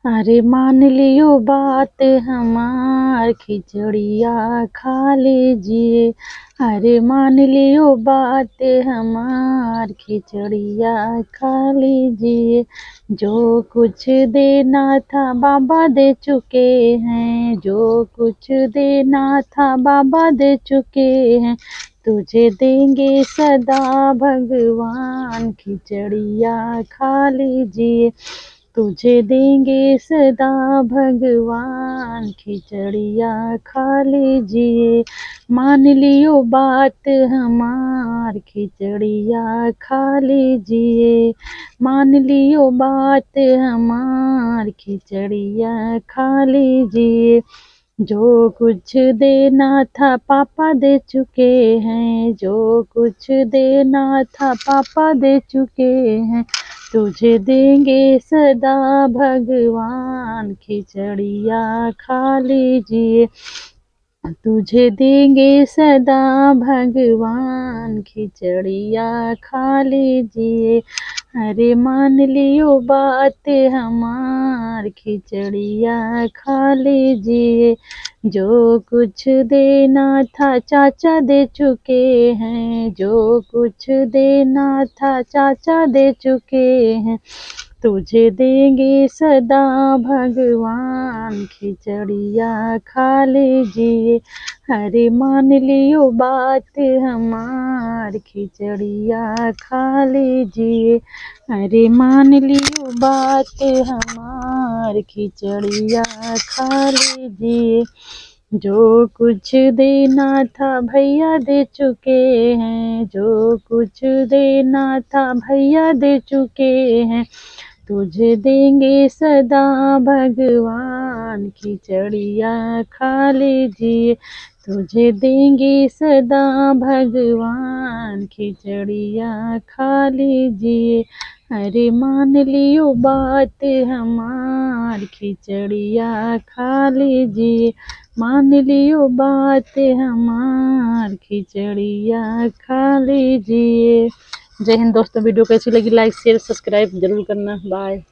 अरे मान लियो बात हमार, खिचड़िया खा लीजिए। अरे मान लियो बात हमार, खिचड़िया खा लीजिए। जो कुछ देना था बाबा दे चुके हैं, जो कुछ देना था बाबा दे चुके हैं। तुझे देंगे सदा भगवान, खिचड़िया खा लीजिए। तुझे देंगे सदा भगवान, खिचड़िया खा लीजिए। मान लियो बात हमार, खिचड़िया खा लीजिए। मान लियो बात हमार, खिचड़िया खा लीजिए। जो कुछ देना था पापा दे चुके हैं, जो कुछ देना था पापा दे चुके हैं। तुझे देंगे सदा भगवान, खिचड़िया खा लीजिए। तुझे देंगे सदा भगवान, खिचड़िया खा लीजिए। अरे मान लियो बात हमार, खिचड़िया खा लीजिए। जो कुछ देना था चाचा दे चुके हैं, जो कुछ देना था चाचा दे चुके हैं। तुझे देंगे सदा भगवान, खिचड़िया खा लीजिए। अरे मान लियो बात हमार, खिचड़िया खा लीजिए। अरे मान लियो बात हमार, खिचड़िया खा लीजिए। जो कुछ देना था भैया दे चुके हैं, जो कुछ देना था भैया दे चुके हैं। तुझे देंगे सदा भगवान, खिचड़िया खा लीजिए। तुझे देंगे सदा भगवान, खिचड़िया खा लीजिए। अरे मान लियो बात हमार, खिचड़िया खा लीजिए। मान लियो बात हमार, खिचड़िया खा लीजिए। जय हिंद दोस्तों। वीडियो कैसी लगी लाइक शेयर सब्सक्राइब जरूर करना। बाय।